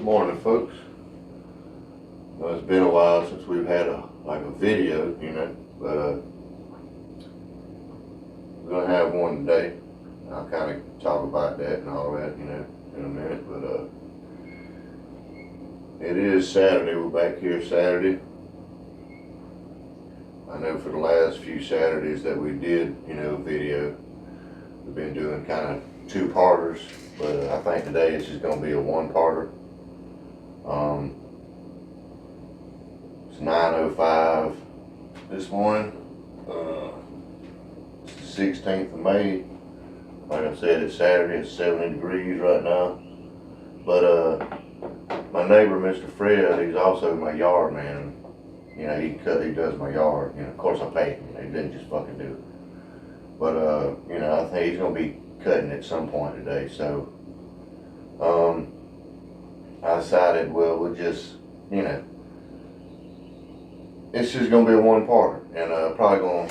Morning, folks. Well, it's been a while since we've had a video, but we're gonna have one today. I'll kind of talk about that and all that, in a minute. But it is Saturday. We're back here Saturday. I know for the last few Saturdays that we did, video, we've been doing kind of two-parters, but I think today it's just gonna be a one-parter. It's 9:05 this morning. It's the 16th of May. Like I said, it's Saturday. It's 70 degrees right now. But my neighbor, Mr. Fred, he's also my yard man. He does my yard. Of course I pay him. He didn't just fucking do it. But I think he's gonna be cutting at some point today. So I decided, well, we'll just, it's just gonna be a one-parter, and probably gonna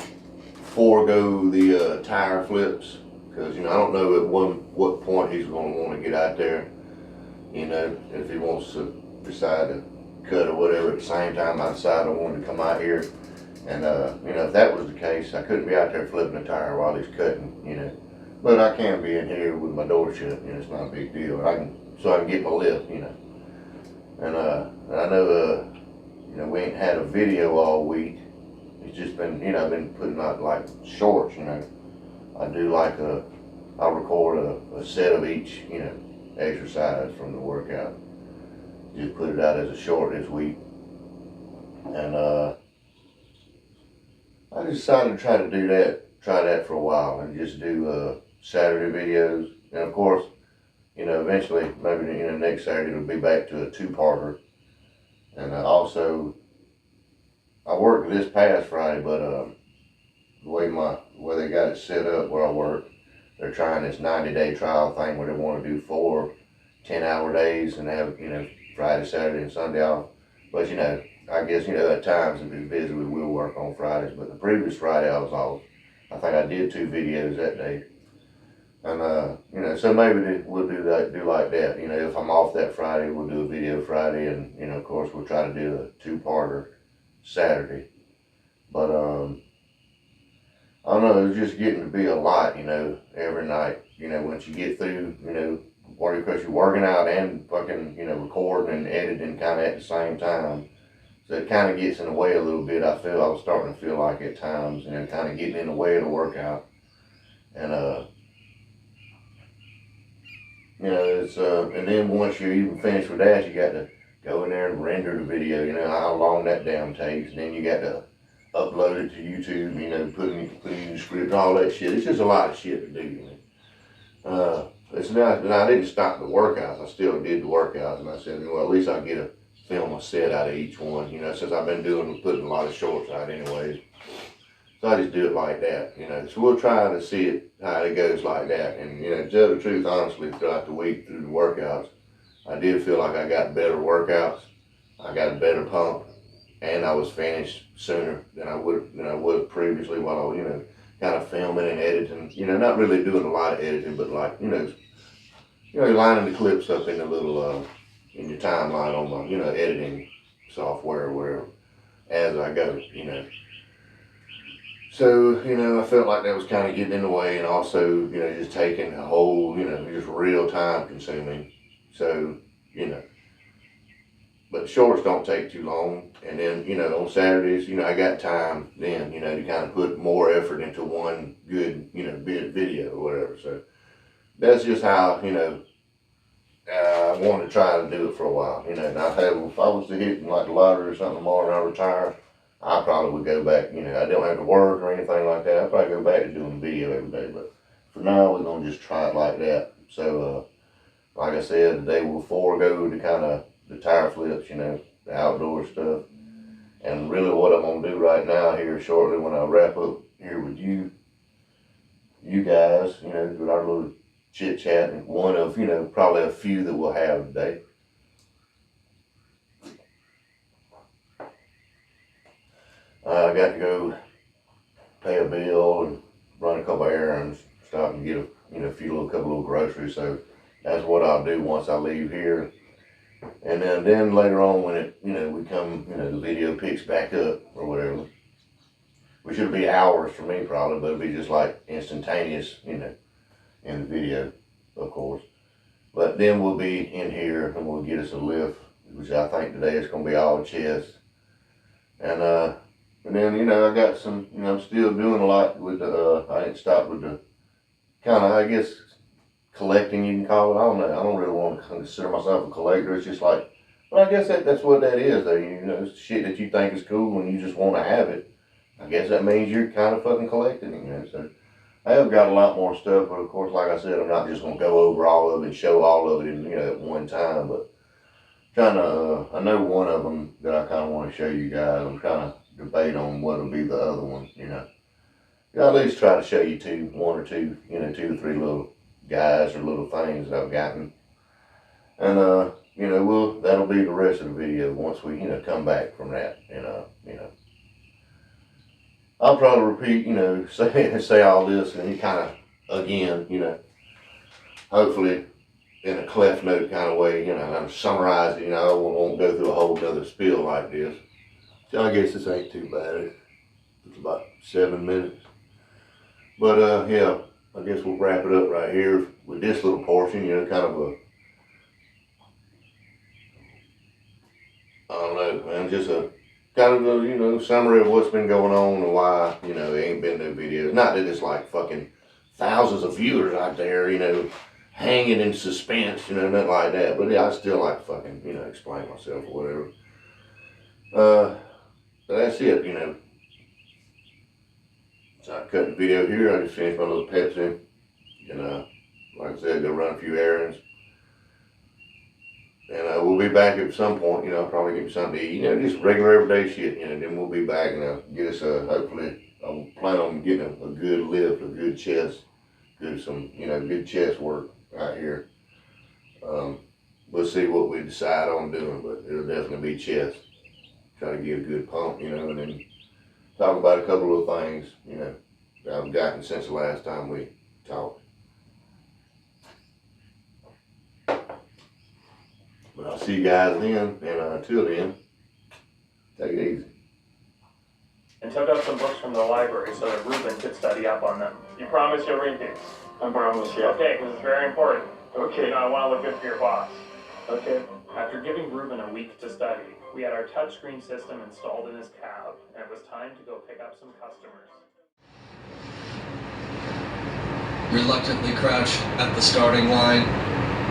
forego the tire flips, because I don't know at what point he's gonna want to get out there. If he wants to decide to cut or whatever. At the same time, I decided I wanted to come out here, and if that was the case, I couldn't be out there flipping a tire while he's cutting. But I can be in here with my door shut. It's not a big deal. So I can get my lift. And I know we ain't had a video all week. It's just been, I've been putting out like shorts. I do I'll record a set of each, exercise from the workout. Just put it out as a short this week. And I decided to try that for a while, and just do Saturday videos. And of course, eventually, maybe next Saturday it'll be back to a two-parter. And also, I worked this past Friday, but the way they got it set up where I work, they're trying this 90-day trial thing where they want to do 4 10-hour days and have Friday, Saturday, and Sunday off. But I guess at times if it's busy, we will work on Fridays. But the previous Friday I was off. I think I did 2 videos that day. And so maybe we'll do like that. If I'm off that Friday, we'll do a video Friday, and of course we'll try to do a two-parter Saturday. But I don't know. It's just getting to be a lot, every night. Once you get through, because you're working out and fucking, recording and editing kind of at the same time. So it kind of gets in the way a little bit. I was starting to feel like at times, kind of getting in the way of the workout. And it's and then once you're even finished with that, you got to go in there and render the video. How long that damn takes, and then you got to upload it to YouTube. Put in the script, all that shit. It's just a lot of shit to do. It's not. And I didn't stop the workouts. I still did the workouts, and I said, well, at least I'll get a film a set out of each one. Since I've been putting a lot of shorts out anyways. So I just do it like that, So we'll try to see it, how it goes like that. And, to tell the truth, honestly, throughout the week, through the workouts, I did feel like I got better workouts. I got a better pump, and I was finished sooner than I would previously while I was, kind of filming and editing. Not really doing a lot of editing, but lining the clips up in the little, in your timeline on my, editing software or whatever, as I go, So, I felt like that was kind of getting in the way, and also, just taking a whole, just real time consuming. So, but shorts don't take too long. And then, on Saturdays, I got time then, to kind of put more effort into one good, video or whatever. So that's just how, I wanted to try to do it for a while, and if I was to hit like the lottery or something tomorrow and I retire, I probably would go back, I don't have to work or anything like that. I'd probably go back to doing video every day, but for now, we're going to just try it like that. So, like I said, today we'll forego the kind of the tire flips, the outdoor stuff. And really what I'm going to do right now here shortly when I wrap up here with you guys, with our little chit chat, and one of, probably a few that we'll have today. I got to go pay a bill and run a couple errands, stop and get a couple little groceries. So that's what I'll do once I leave here. And then later on when it, we come, the video picks back up or whatever, which it'll be hours for me probably, but it'll be just like instantaneous, in the video, of course. But then we'll be in here and we'll get us a lift, which I think today is going to be all chest. And then, I got some, I'm still doing a lot with the, I didn't stop with the kind of, I guess, collecting, you can call it. I don't know. I don't really want to consider myself a collector. It's just like, well, I guess that's what that is, though. It's shit that you think is cool and you just want to have it. I guess that means you're kind of fucking collecting it, So I have got a lot more stuff, but of course, like I said, I'm not just going to go over all of it and show all of it in, at one time. But trying to, I know one of them that I kind of want to show you guys. I'm trying to debate on what will be the other one, I'll at least try to show you one or two, 2 or 3 little guys or little things that I've gotten. And, that'll be the rest of the video once we, come back from that, I'll probably repeat, say all this and kind of, again, hopefully in a cleft note kind of way, kind of summarize it, I won't go through a whole other spiel like this. So I guess this ain't too bad. It's about 7 minutes. But, yeah, I guess we'll wrap it up right here with this little portion, kind of a, I don't know, man, just a kind of a, summary of what's been going on and why, there ain't been no videos. Not that it's like fucking thousands of viewers out there, hanging in suspense, nothing like that. But yeah, I still like to fucking, explain myself or whatever. But that's it, So I cut the video here. I just finished my little Pepsi. And like I said, go run a few errands. And we'll be back at some point, probably get me something to eat, just regular everyday shit, then we'll be back and get us hopefully, I'll plan on getting a good lift, a good chest, good chest work out here. We'll see what we decide on doing, but it'll definitely be chest. Try to get a good pump, and then talk about a couple of things, that I've gotten since the last time we talked. But I'll see you guys then, and until then, take it easy. And took out some books from the library so that Ruben could study up on them. You promise you'll read these? I promise, yeah. Okay, because it's very important. Okay. I want to look good for your boss. Okay. After giving Ruben a week to study, we had our touchscreen system installed in his cab, and it was time to go pick up some customers. Reluctantly crouch at the starting line.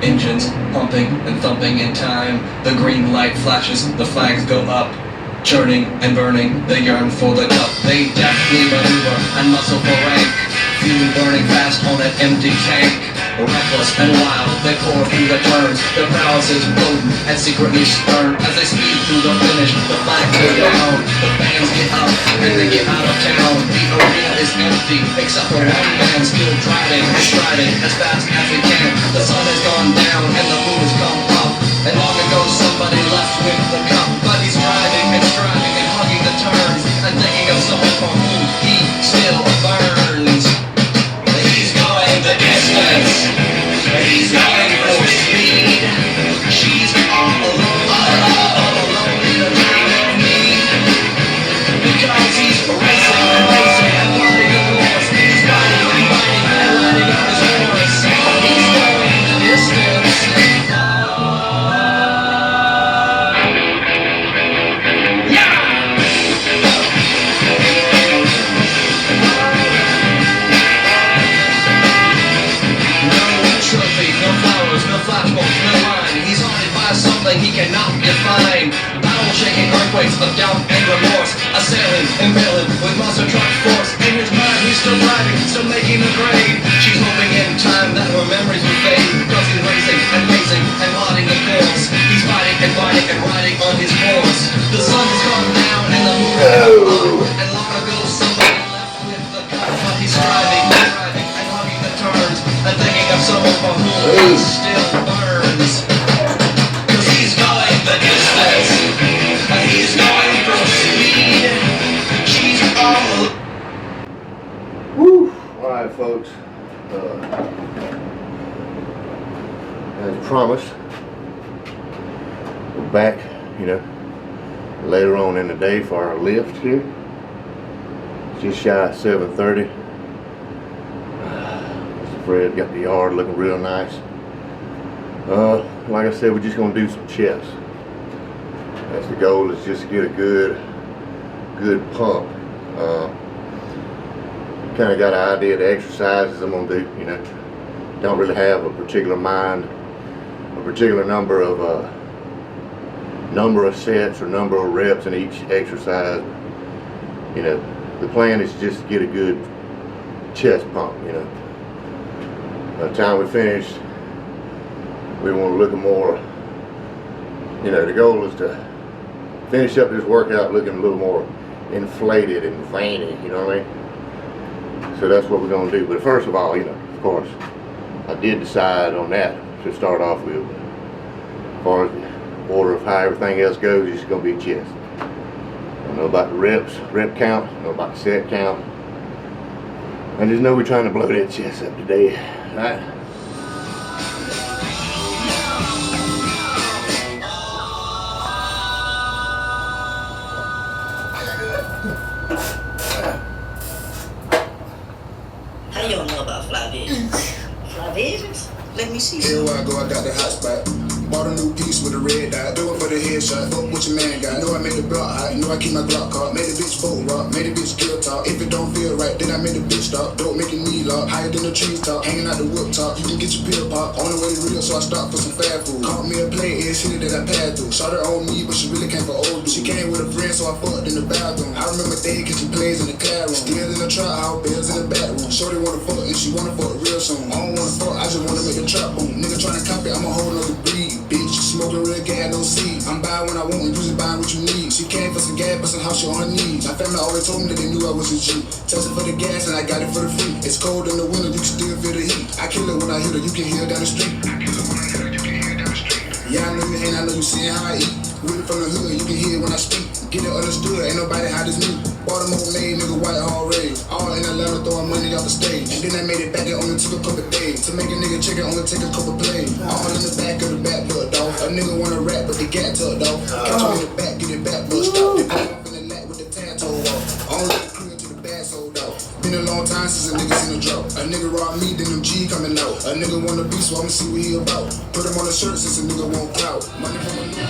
Engines pumping and thumping in time. The green light flashes, the flags go up. Churning and burning, they yearn for the cup. They deftly maneuver and muscle for rank. Fuel burning fast on an empty tank. Reckless and wild, they pour through the turns. Their prowess is potent and secretly stern. As they speed through the finish, the flag goes down. The fans get up and they get out of town. The arena is empty, except for one man still driving and striding as fast as he can. The sun has gone down and the moon has come up. And long ago somebody left with the cup. But he's driving and striving and hugging the turns and thinking of someone for whom he still burns. He's going the distance. He's going for speed. She's all alone in the time of need. Because he's racing and racing and plotting a course. He's riding and biting and riding on his horse. He's going the distance. Something he cannot define. Battle-shaking earthquakes of doubt and remorse, assailing, impaling with monster truck force. In his mind he's still driving, still making a grade. She's hoping in time that her memories will fade. Cause he's racing and pacing and plotting the course. He's fighting and fighting and riding on his horse. The sun has gone down and the moon has come up. And long ago somebody left with the cup. But he's driving and hugging the turns and thinking of someone for whom he still burns. He's going the distance. He's going for speed. She's all. Woo! Alright, folks. As promised, back, you know, later on in the day for our lift here. Just shy of 7:30. Mr. Fred got the yard looking real nice. Like I said, we're just gonna do some chest. That's the goal, is just to get a good pump. Kind of got an idea of the exercises I'm gonna do, you know. Don't really have a particular number of sets or number of reps in each exercise. You know, the plan is just to get a good chest pump, you know. By the time we finish, we want to look more, you know, the goal is to finish up this workout looking a little more inflated and veiny, you know what I mean? So that's what we're going to do. But first of all, you know, of course, I did decide on that to start off with. As far as the order of how everything else goes, it's going to be chest. I don't know about the reps, rep count, I don't know about the set count. I just know we're trying to blow that chest up today, right? How you don't know about fly visions? Fly visions? Let me see. Everywhere I go, I got the hot spot. Bought a new piece with a red dot. Do it for the headshot. Fuck what your man got. Know I made the block hot. Know I keep my Glock hot. Made a bitch full rock. Made a bitch kill talk. If it don't feel right, then I made a bitch stop. Don't make it knee lock. Higher than the tree top. Hanging out the whip top. You can get your pill pop. On the way to real, so I stopped for some fast food. Caught me a play, it's shit that I passed through. Shot her on me, but she really came for old dude. She came with a friend, so I fucked in the bathroom. I remember they catching plays in the classroom. Still in the trap house, bills in the back room. Shorty wanna fuck and she wanna fuck real soon. I don't wanna fuck, I just wanna make the trap boom. Nigga tryna copy, I'm a whole nother breed. Bitch, smoking real gas, no seed. I'm buying when I want and usually buying what you need. She came for some gas, but some house she on her knees. My family always told me that they knew I was a G. Tested for the gas and I got it for the free. It's cold in the winter, you can still feel the heat. I kill it when I hit her, you can hear it down the street. Yeah, I know you hate, I know you seeing how I eat. Really from the hood, you can hear it when I speak. Get it understood, ain't nobody hot as me. Baltimore made, nigga, white all raised. All in Atlanta, throwing money off the stage. And then I made it back, it only took a couple days. To make a nigga check it, only take a couple plays. All in the back of the back butt, dog. A nigga wanna rap, but they got tucked off. Catch him in the back, get it back bust off. They put off in the lap with the tattoo off. Only the crew to the bad sold out. Been a long time since a nigga seen a drop. A nigga robbed me, then them G coming out. A nigga wanna be, so I'ma see what he about. Put him on the shirt since a nigga won't clout. Money from a nigga.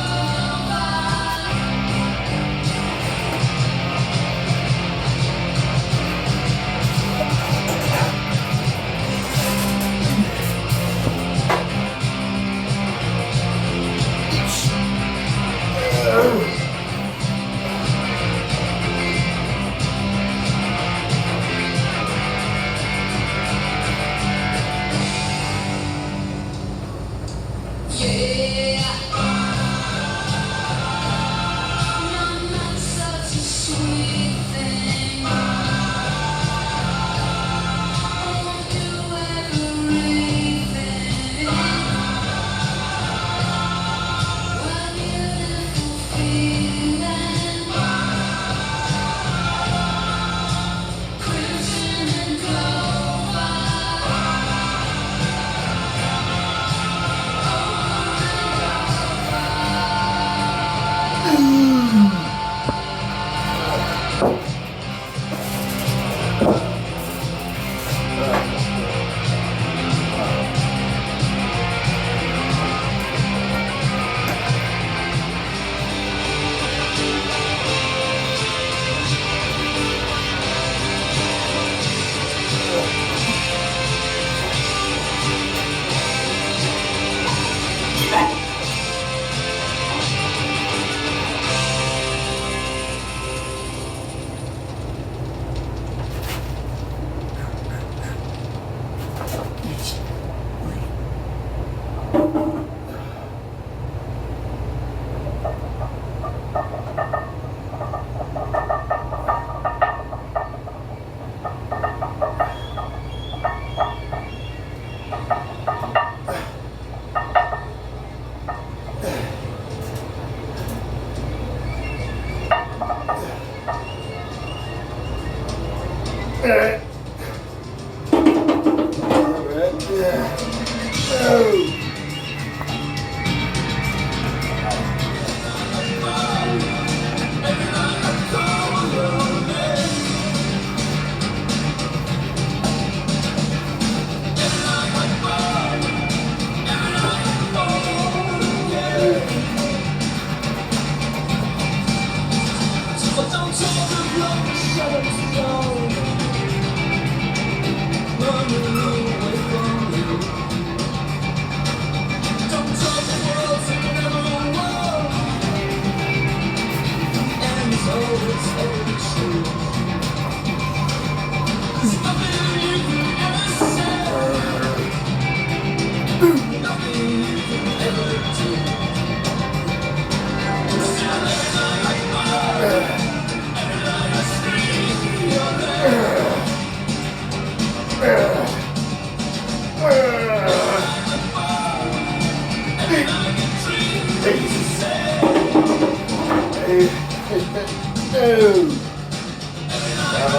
How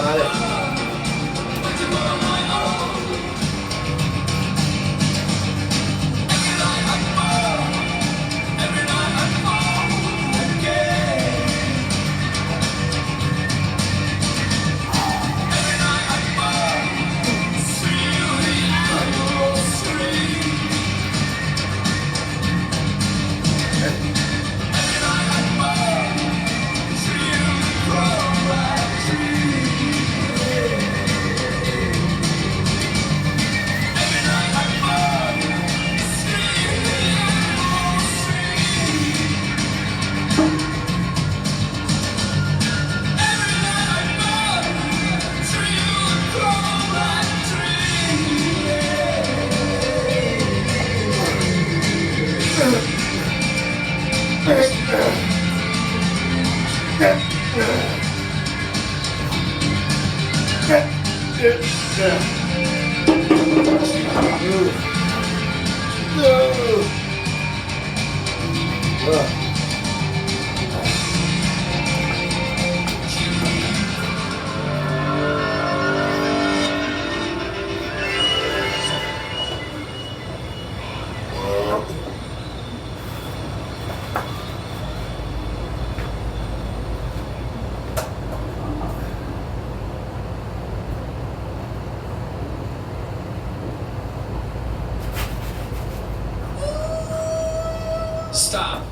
about it? Stop.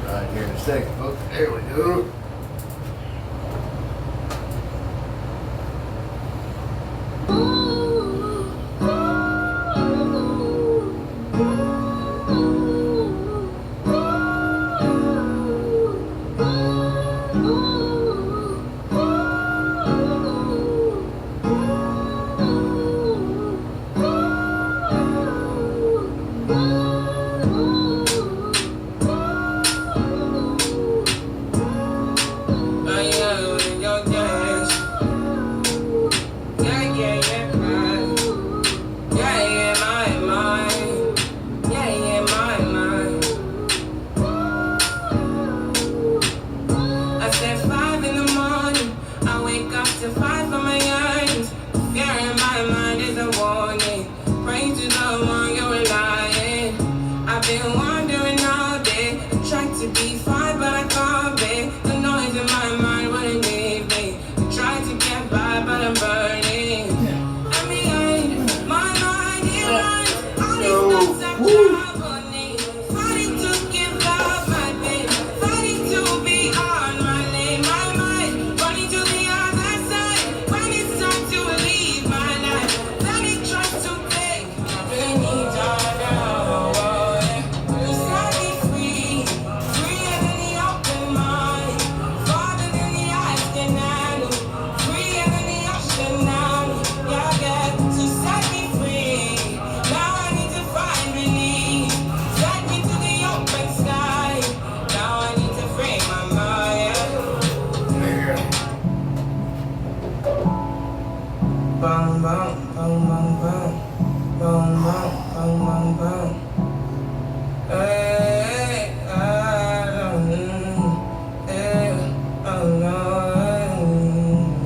Right here in a second, folks. There we go. Bum bum bum bum bum bum bum bum bum. Hey, I don't know. Hey, oh no.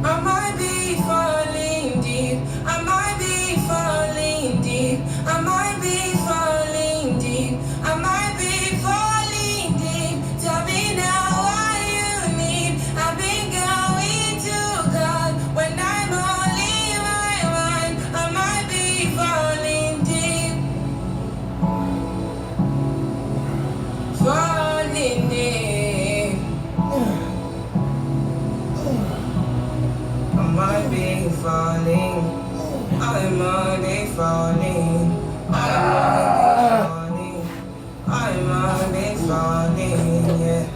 I might be falling deep. I might be falling deep. I might be falling deep. I might be falling deep. Tell me now what you need. I've been going to God when I'm only my mind. I might be falling deep. Falling deep. I might be falling. I might be falling. I might be falling. Yeah.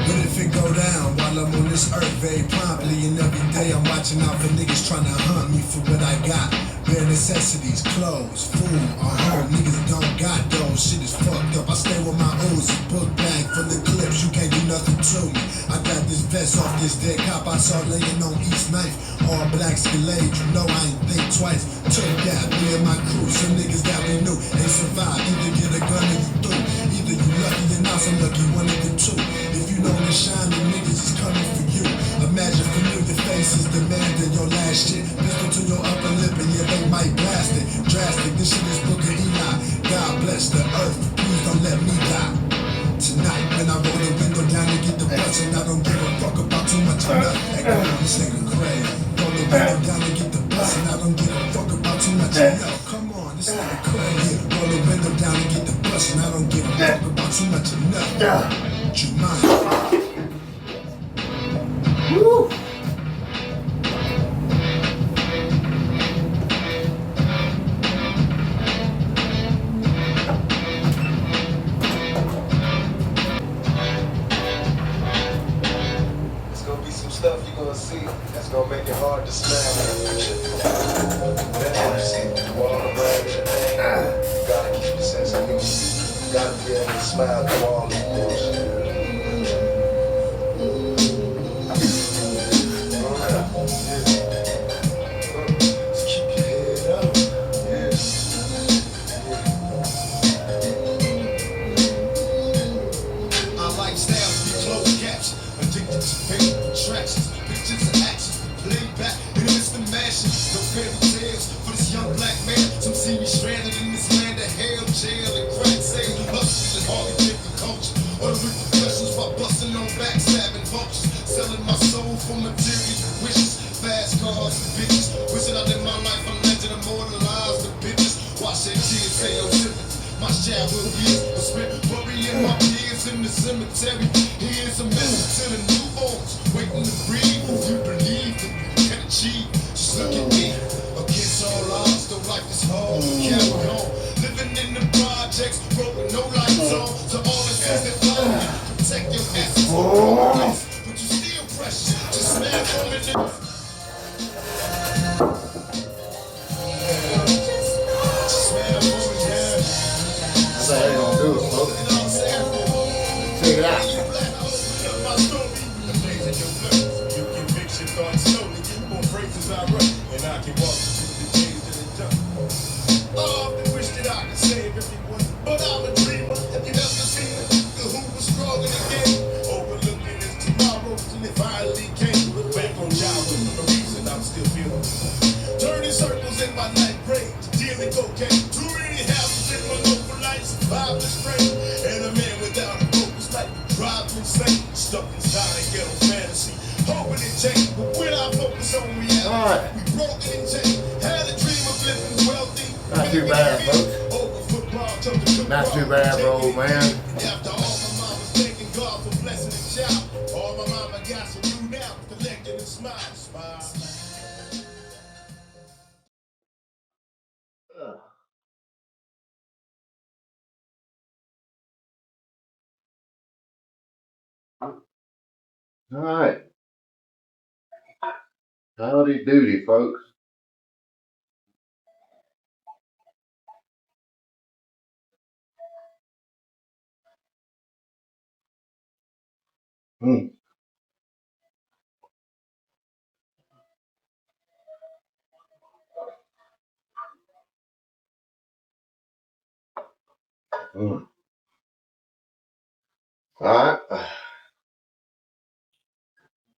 What if it go down while I'm on this earth very promptly? And every day I'm watching out for niggas trying to hunt me for what I got. Bare necessities, clothes, food, a home. Niggas don't got those. Shit is fucked up. I stay with my Uzi, book bag full of clips. You can't do nothing to me. I got this vest off this dead cop I saw laying on East 9th. All black Escalade, you know I ain't think twice. Took that, me and my crew. Some niggas that we knew ain't survived. Either get a gun or you through. Either you lucky or not, some lucky, one of the two. If you know the shine, the niggas is coming for you. Imagine familiar faces demanding your last shit. Pistol to your upper lip and yeah, they might blast it. Drastic, this shit is Book of Eli. God bless the earth, please don't let me die. Tonight, when I roll the window down to get the bus, and I don't give a fuck about too much or nothing. Hey, come on, this nigga crazy. Roll the window down to get the bus, and I don't give a fuck about too much. Yo, come on, this nigga crazy. Roll the window down to get the bus, and I don't give a fuck about too much or nothing. Do you mind? Woo! It's gonna be some stuff you're gonna see that's gonna make it hard to smile in the future. That's what you see. You all around everything. You gotta keep your sense of humor. You gotta be able to smile through all this bullshit. Not too bad, folks. Not too bad, bro, old man. All right. Howdy doody, folks. Mm. Mm. All right.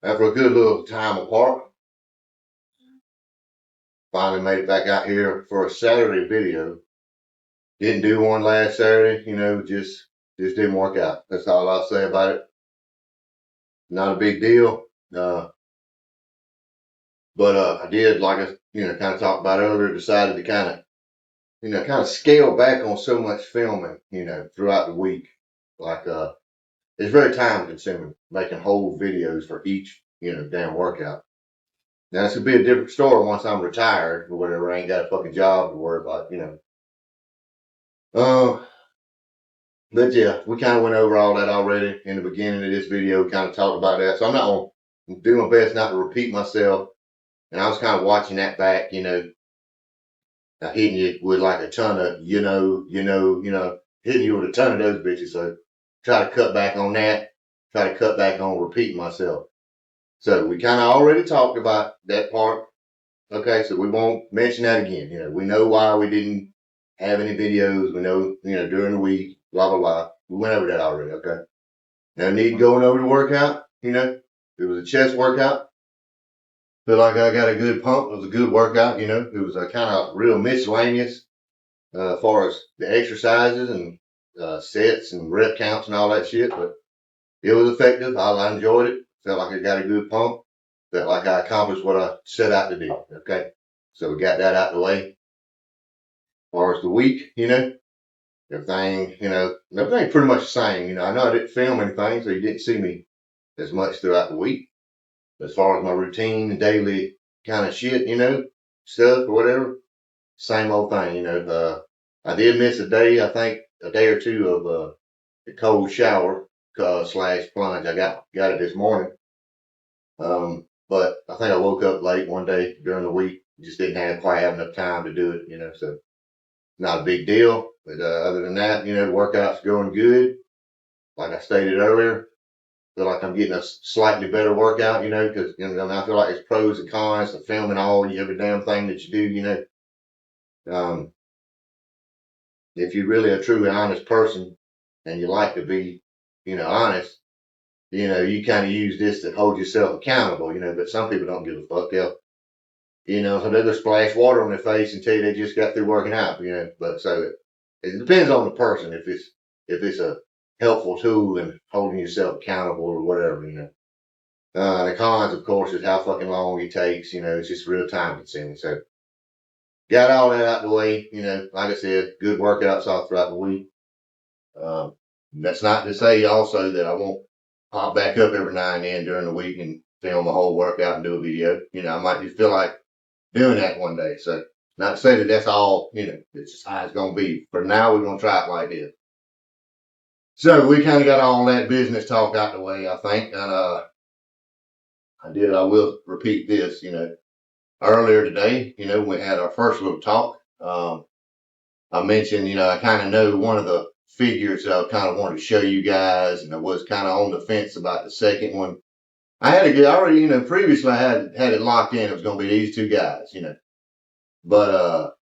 After a good little time apart, finally made it back out here for a Saturday video. Didn't do one last Saturday, just didn't work out. That's all I'll say about it. Not a big deal. But I did, like I, kind of talked about earlier, decided to kind of scale back on so much filming, throughout the week. Like, it's very time consuming making whole videos for each, damn workout. Now, this could be a different story once I'm retired or whatever. I ain't got a fucking job to worry about, But yeah, we kind of went over all that already in the beginning of this video. We kind of talked about that. So I'm not going to do my best not to repeat myself. And I was kind of watching that back, hitting you with like a ton of, hitting you with a ton of those bitches. So try to cut back on that. Try to cut back on repeating myself. So we kind of already talked about that part. Okay, so we won't mention that again. We know why we didn't have any videos. We know, during the week, blah, blah, blah. We went over that already, okay? No need going over the workout, It was a chest workout. Feel like I got a good pump. It was a good workout, It was a kind of real miscellaneous as far as the exercises and sets and rep counts and all that shit. But it was effective. I enjoyed it. Felt like I got a good pump. Felt like I accomplished what I set out to do. Okay. So we got that out of the way. As far as the week, everything, everything pretty much the same. I know I didn't film anything, so you didn't see me as much throughout the week. As far as my routine and daily kind of shit, stuff or whatever, same old thing, I did miss a day, I think a day or two of the cold shower slash plunge. I got it this morning. But I think I woke up late one day during the week. Just didn't quite have enough time to do it, so not a big deal. But other than that, the workout's going good. Like I stated earlier, feel like I'm getting a slightly better workout, because I feel like there's pros and cons to filming every damn thing that you do, If you're really a truly honest person and you like to be, honest, you kind of use this to hold yourself accountable, but some people don't give a fuck. So they'll just splash water on their face and tell you they just got through working out, but so it depends on the person if it's a helpful tool in holding yourself accountable or whatever, The cons, of course, is how fucking long it takes, it's just real time consuming. So got all that out of the way, like I said, good workouts all throughout the week. That's not to say also that I won't pop back up every now and then during the week and film a whole workout and do a video. I might just feel like doing that one day. So not to say that that's all, it's just how it's going to be. For now, we're going to try it like this. So we kind of got all that business talk out the way, I think. And I will repeat this, earlier today, we had our first little talk. I mentioned, I kind of know one of the figures that I kind of wanted to show you guys, and I was kind of on the fence about the second one. I already, previously I had it locked in. It was going to be these two guys, but,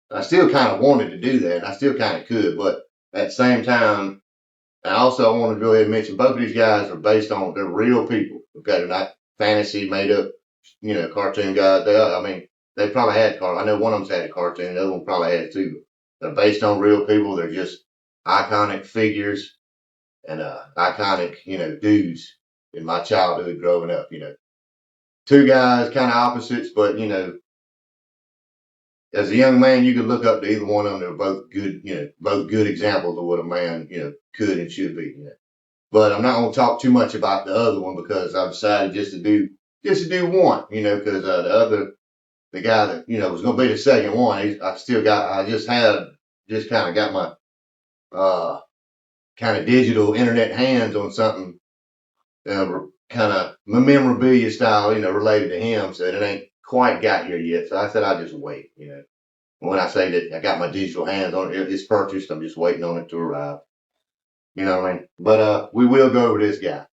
I still kind of wanted to do that, and I still kind of could, but at the same time, I also want to go ahead and mention both of these guys are based on, they're real people. Okay. They're not fantasy made up, cartoon guys. They probably had I know one of them's had a cartoon. The other one probably had two. They're based on real people. They're just iconic figures and, iconic, dudes in my childhood growing up, two guys kind of opposites, but, as a young man, you could look up to either one of them. They're both good, both good examples of what a man, could and should be, But I'm not going to talk too much about the other one because I've decided just to do one, because the guy that, was going to be the second one, I just kind of got my, kind of digital internet hands on something, kind kind of memorabilia style, related to him. So it ain't quite got here yet. So I said, I'll just wait. When I say that I got my digital hands on it, it's purchased. I'm just waiting on it to arrive. You know what I mean? But we will go over this guy.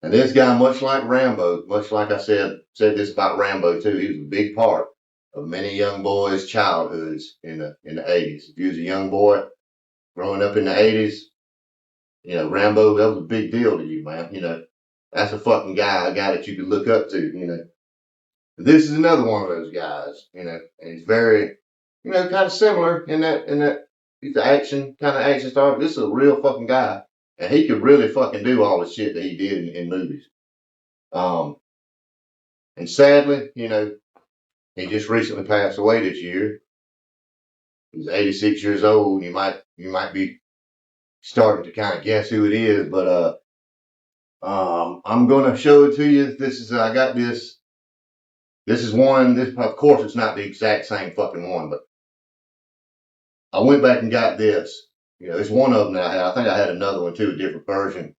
And this guy, much like Rambo, much like I said this about Rambo too, he was a big part of many young boys' childhoods in the 80s. If you was a young boy growing up in the 80s, Rambo, that was a big deal to you, man. That's a fucking guy, a guy that you could look up to. This is another one of those guys, and he's very, kind of similar in that he's the kind of action star. This is a real fucking guy. And he could really fucking do all the shit that he did in movies. And sadly, he just recently passed away this year. He's 86 years old. You might be starting to kind of guess who it is, but I'm gonna show it to you. I got this. This is one. This, of course, it's not the exact same fucking one, but I went back and got this. It's one of them that I had. I think I had another one too, a different version.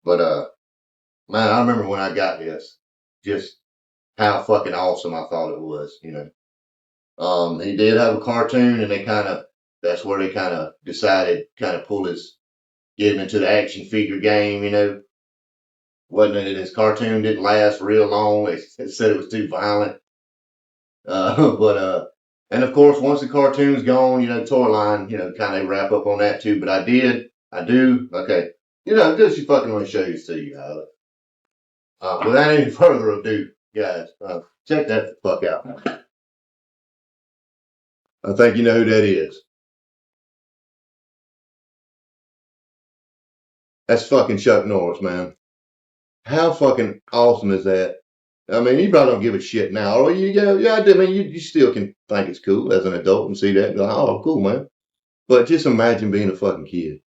But man, I remember when I got this, just how fucking awesome I thought it was. He did have a cartoon, and that's where they kind of decided, get him into the action figure game. Wasn't it? His cartoon didn't last real long. They said it was too violent. And of course, once the cartoon's gone, toy line, kind of wrap up on that too. But I do. Okay. Just fucking want to show this to you, without any further ado, guys, check that the fuck out. I think you know who that is. That's fucking Chuck Norris, man. How fucking awesome is that? I mean, you probably don't give a shit now. Or you still can think it's cool as an adult and see that and go, oh, cool, man. But just imagine being a fucking kid.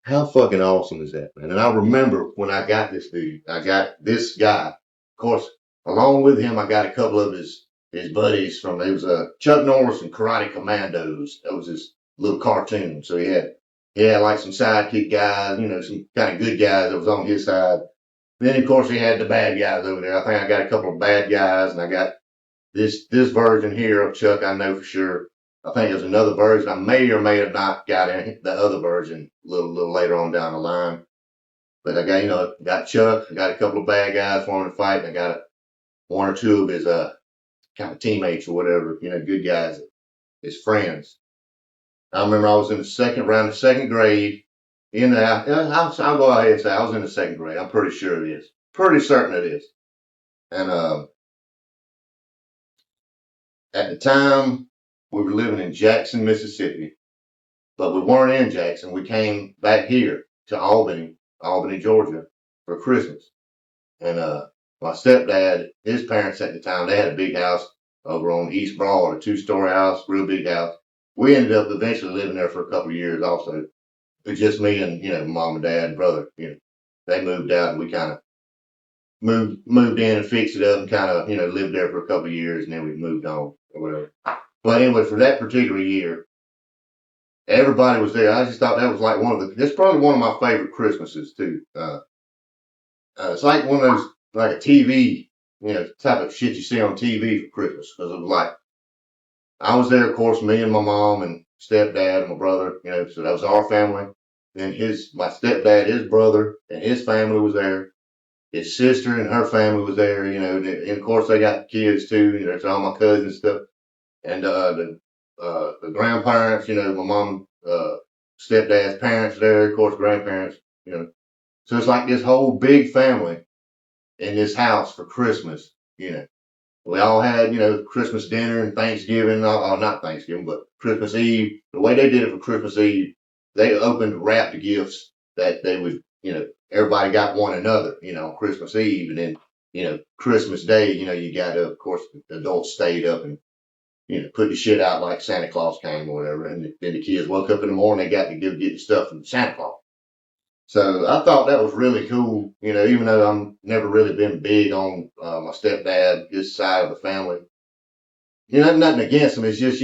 How fucking awesome is that, man? And I remember when I got this dude, I got this guy. Of course, along with him, I got a couple of his buddies from, it was Chuck Norris and Karate Commandos. That was his little cartoon. So he had like some sidekick guys, some kind of good guys that was on his side. Then, of course, he had the bad guys over there. I think I got a couple of bad guys, and I got this version here of Chuck, I know for sure. I think there's another version. I may or may have not got the other version a little later on down the line. But I got Chuck. I got a couple of bad guys for him to fight. And I got one or two of his kind of teammates or whatever, good guys, his friends. I remember I was in around the second grade. I'll go ahead and say I was in the second grade. I'm pretty sure it is. Pretty certain it is. And at the time, we were living in Jackson, Mississippi, but we weren't in Jackson. We came back here to Albany, Georgia, for Christmas. And my stepdad, his parents at the time, they had a big house over on East Broad, a 2-story house, real big house. We ended up eventually living there for a couple of years also. It was just me and, mom and dad and brother. They moved out, and we kind of moved in and fixed it up and kind of, lived there for a couple of years, and then we moved on or whatever. But anyway, for that particular year, everybody was there. I just thought that was like that's probably one of my favorite Christmases too. It's like one of those, like a TV, type of shit you see on TV for Christmas. Because it was like, I was there, of course, me and my mom and stepdad and my brother, so that was our family. Then my stepdad, his brother and his family was there. His sister and her family was there, and of course they got kids too, it's all my cousins and stuff. And the grandparents, my mom, stepdad's parents there, of course, grandparents, So it's like this whole big family in this house for Christmas, We all had, Christmas dinner and Thanksgiving, not Thanksgiving, but Christmas Eve. The way they did it for Christmas Eve, they opened wrapped gifts that they would, everybody got one another, on Christmas Eve. And then, Christmas Day, you got to, of course, the adults stayed up and, put the shit out like Santa Claus came or whatever. And then the kids woke up in the morning, they got to go get the stuff from Santa Claus. So I thought that was really cool, even though I'm never really been big on my stepdad, his side of the family. Nothing against him. It's just,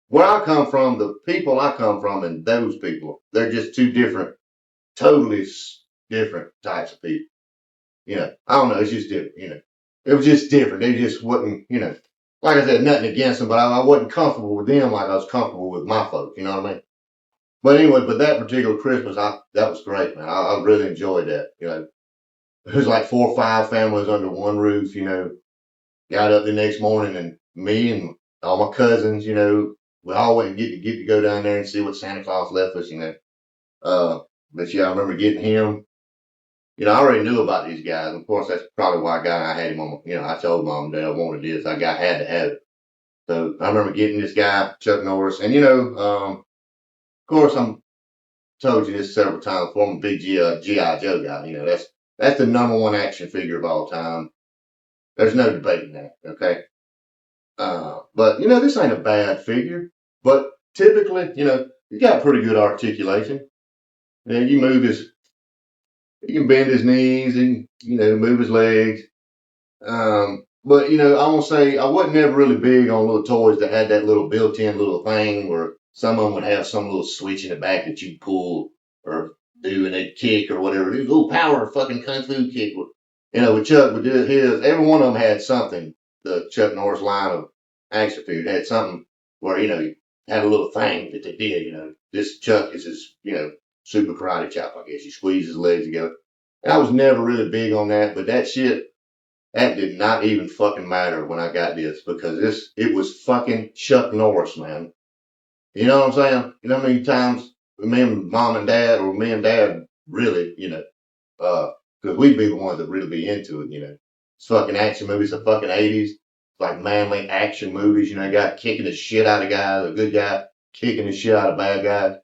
where I come from, the people I come from and those people, they're just two different totally different types of people. You know, I don't know. It's just different. You know, it was just different. They just wasn't, you know, like I said, nothing against them, but I wasn't comfortable with them like I was comfortable with my folks. You know what I mean? But anyway, but that particular Christmas, that was great, man. I really enjoyed that. You know, it was like 4 or 5 families under one roof. You know, got up the next morning and me and all my cousins, you know, we all went and get to go down there and see what Santa Claus left us. You know, but yeah, I remember getting him. You know, I already knew about these guys. Of course, that's probably why I had him on. You know, I told Mom and Dad I wanted this. I had to have it. So I remember getting this guy, Chuck Norris, and you know, of course, I'm told you this several times before. I'm a big GI Joe guy. You know, that's the number one action figure of all time. There's no debating that. Okay. But you know, this ain't a bad figure. But typically, you know, he got pretty good articulation. You know, you can bend his knees and you know move his legs. But you know, I won't say I wasn't never really big on little toys that had that little built-in little thing where some of them would have some little switch in the back that you pull or do and they'd kick or whatever. These little power fucking kung fu kick. You know, with Chuck, with his, every one of them had something. The Chuck Norris line of action figures had something where you know had a little thing that they did. You know, this Chuck is his super karate chop. I guess you squeeze his legs together. And I was never really big on that, but that shit. That did not even fucking matter when I got this because it was fucking Chuck Norris, man. You know what I'm saying? You know how many times me and Mom and Dad or me and Dad really, you know, because we'd be the ones that really be into it, you know. It's fucking action movies, the fucking 80s, like manly action movies, you know, guy kicking the shit out of guys, a good guy kicking the shit out of bad guys.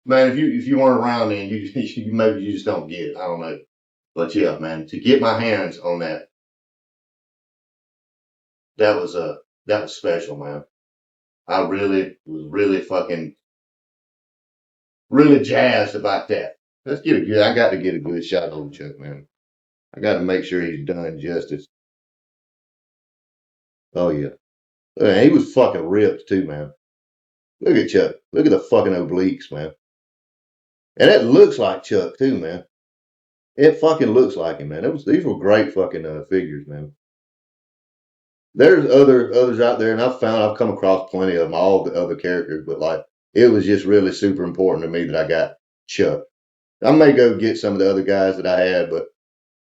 Man, if you weren't around then, you maybe you just don't get it. I don't know. But yeah, man, to get my hands on that. That was special, man. I really was really jazzed about that. I got to get a good shot of old Chuck, man. I got to make sure he's done justice. Oh yeah. He was fucking ripped too, man. Look at Chuck. Look at the fucking obliques, man. And it looks like Chuck too, man. It fucking looks like him, man. These were great fucking figures, man. There's others out there, and I've come across plenty of them, all the other characters, but like it was just really super important to me that I got Chuck. I may go get some of the other guys that I had, but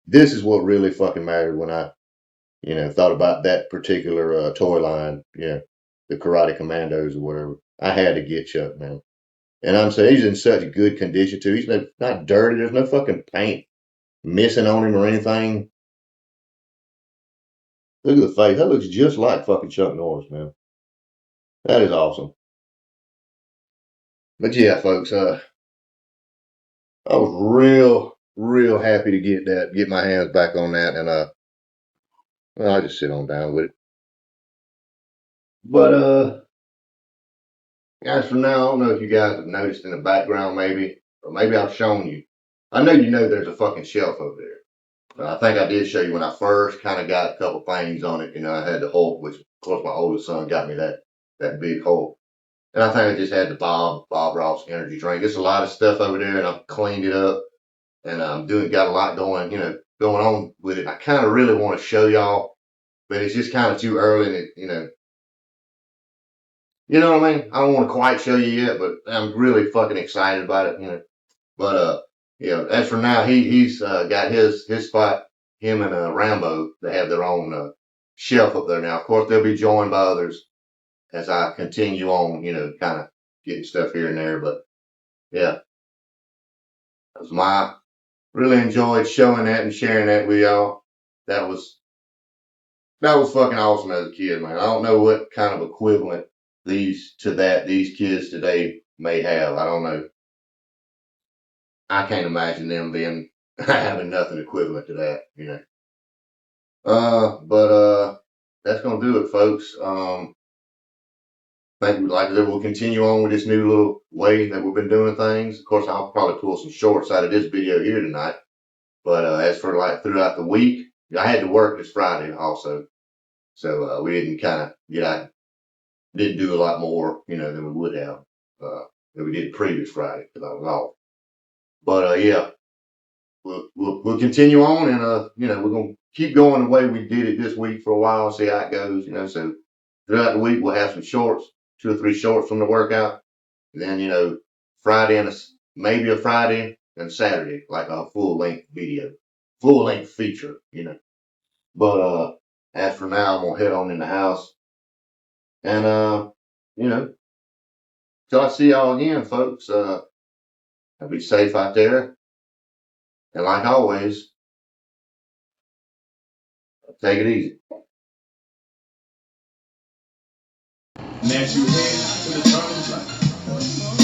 this is what really fucking mattered when I, thought about that particular toy line, the Karate Commandos or whatever. I had to get Chuck, man. And I'm saying he's in such good condition too. He's not dirty. There's no fucking paint missing on him or anything. Look at the face. That looks just like fucking Chuck Norris, man. That is awesome. But yeah, folks, I was real happy to get my hands back on that, and well, I'll just sit on down with it. But as for now, I don't know if you guys have noticed in the background, maybe, or maybe I've shown you. I know you know there's a fucking shelf over there. But I think I did show you when I first kind of got a couple things on it. I had the Hulk, which of course my oldest son got me that big Hulk. And I think I just had the Bob Ross energy drink. There's a lot of stuff over there, and I've cleaned it up, and I'm got a lot going on with it. I kind of really want to show y'all, but it's just kind of too early, and you know what I mean? I don't want to quite show you yet, but I'm really fucking excited about it, But as for now, he's got his spot. Him and Rambo, they have their own shelf up there now. Of course, they'll be joined by others as I continue on, kind of getting stuff here and there. But yeah, really enjoyed showing that and sharing that with y'all. That was fucking awesome as a kid, man. I don't know what kind of equivalent these kids today may have. I don't know. I can't imagine them being having nothing equivalent to that, But that's gonna do it, folks. Thank you. Like I said, we'll continue on with this new little way that we've been doing things. Of course, I'll probably pull some shorts out of this video here tonight. But as for like throughout the week, I had to work this Friday also, so we didn't didn't do a lot more, than we would have than we did previous Friday because I was off. But yeah, we'll continue on, and we're gonna keep going the way we did it this week for a while and see how it goes. So throughout the week we'll have some shorts, 2 or 3 shorts from the workout. And then Friday and maybe a Friday and Saturday, like a full length video, full length feature. But as for now, I'm gonna head on in the house, and till I see y'all again, folks. Be safe out there, and like always, take it easy. And as you head to the turn of life,